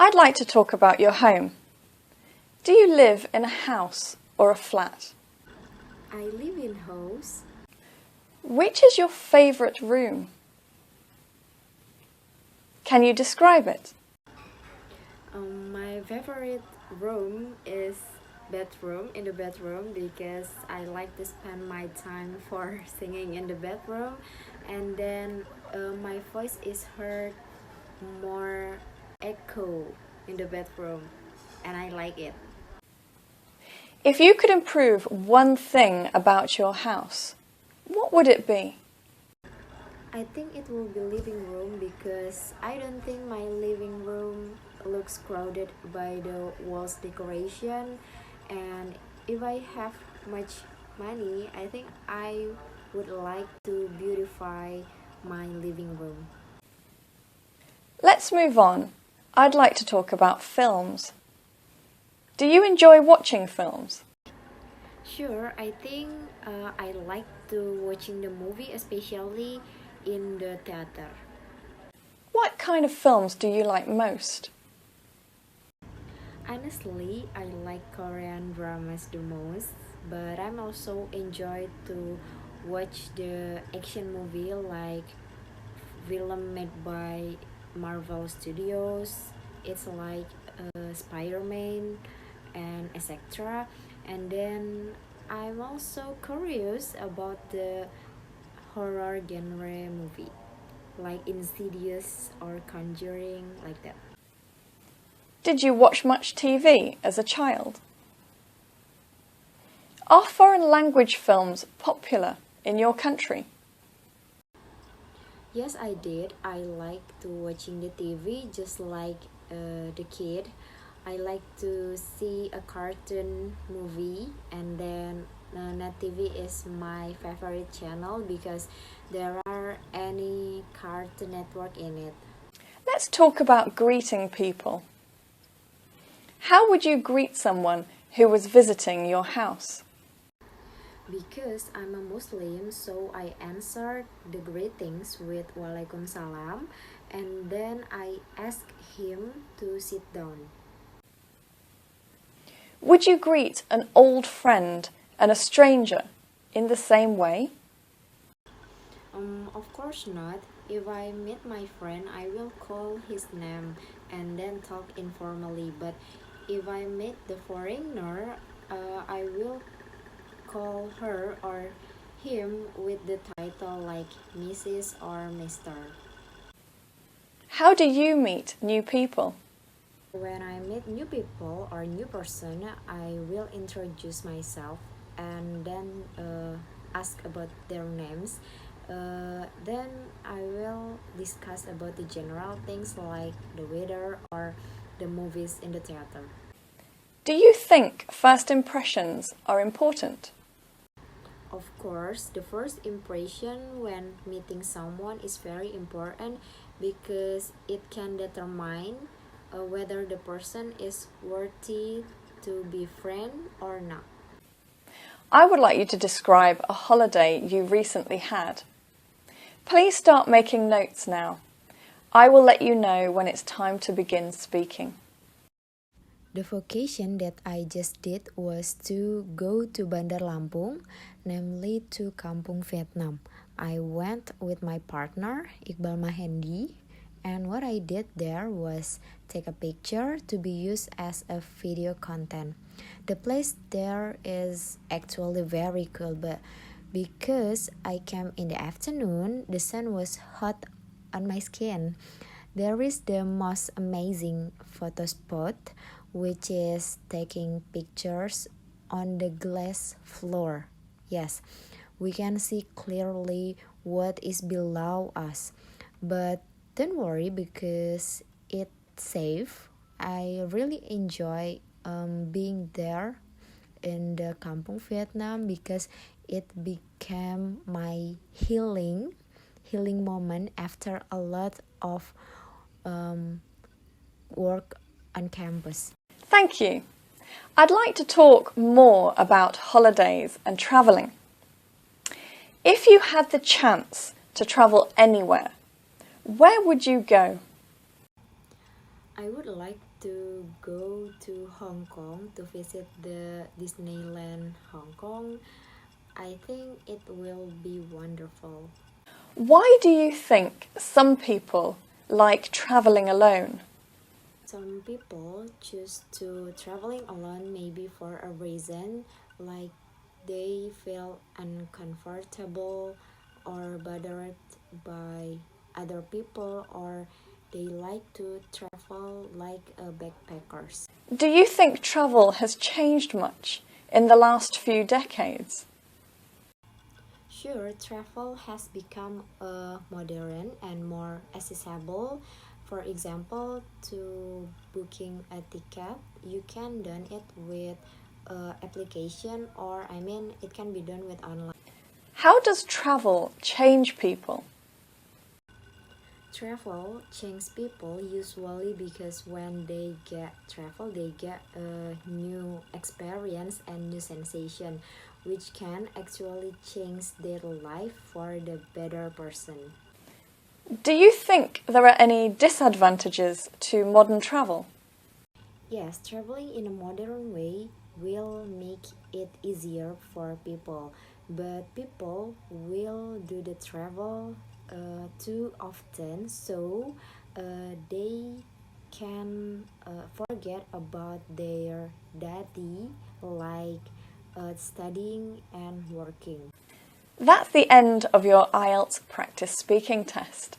I'd like to talk about your home. Do you live in a house or a flat? I live in house. Which is your favourite room? Can you describe it? My favorite room is bedroom, in the bedroom, because I like to spend my time for singing in the bedroom, and then my voice is heard more echo in the bedroom, and I like it. If you could improve one thing about your house, what would it be? I think it will be living room, because I don't think my living room looks crowded by the walls decoration, and if I have much money, I think I would like to beautify my living room. Let's move on. I'd like to talk about films. Do you enjoy watching films? Sure, I think I like to watching the movie, especially in the theater. What kind of films do you like most? Honestly, I like Korean dramas the most, but I'm also enjoy to watch the action movie like film made by Marvel Studios. It's like Spider-Man and etc. And then I'm also curious about the horror genre movie like Insidious or Conjuring, like that. Did you watch much TV as a child? Are foreign language films popular in your country? Yes, I did. I like to watching the TV just like the kid. I like to see a cartoon movie, and then Net TV is my favorite channel because there are any Cartoon Network in it. Let's talk about greeting people. How would you greet someone who was visiting your house? Because I'm a Muslim, so I answered the greetings with Waalaikumsalam, and then I asked him to sit down. Would you greet an old friend and a stranger in the same way? Of course not. If I meet my friend, I will call his name and then talk informally. But if I meet the foreigner, I will call her or him with the title like Mrs. or Mr. How do you meet new people? When I meet new people or new person, I will introduce myself and then ask about their names. Then I will discuss about the general things like the weather or the movies in the theater. Do you think first impressions are important? Of course, the first impression when meeting someone is very important because it can determine whether the person is worthy to be friend or not. I would like you to describe a holiday you recently had. Please start making notes now. I will let you know when it's time to begin speaking. The vacation that I just did was to go to Bandar Lampung, namely to Kampung Vietnam. I went with my partner, Iqbal Mahendi, and what I did there was take a picture to be used as a video content. The place there is actually very cool, but because I came in the afternoon, the sun was hot on my skin. There is the most amazing photo spot, which is taking pictures on the glass floor. Yes, we can see clearly what is below us. But don't worry because it's safe. I really enjoy being there in the Kampung Vietnam because it became my healing moment after a lot of work on campus. Thank you. I'd like to talk more about holidays and travelling. If you had the chance to travel anywhere, where would you go? I would like to go to Hong Kong to visit the Disneyland Hong Kong. I think it will be wonderful. Why do you think some people like travelling alone? Some people choose to traveling alone maybe for a reason like they feel uncomfortable or bothered by other people, or they like to travel like backpackers. Do you think travel has changed much in the last few decades? Sure, travel has become modern and more accessible. For example, to booking a ticket, you can done it with application, or it can be done with online. How does travel change people? Travel changes people usually because when they get travel, they get a new experience and new sensation, which can actually change their life for the better person. Do you think there are any disadvantages to modern travel? Yes, traveling in a modern way will make it easier for people, but people will do the travel too often, so they can forget about their daily, like studying and working. That's the end of your IELTS practice speaking test.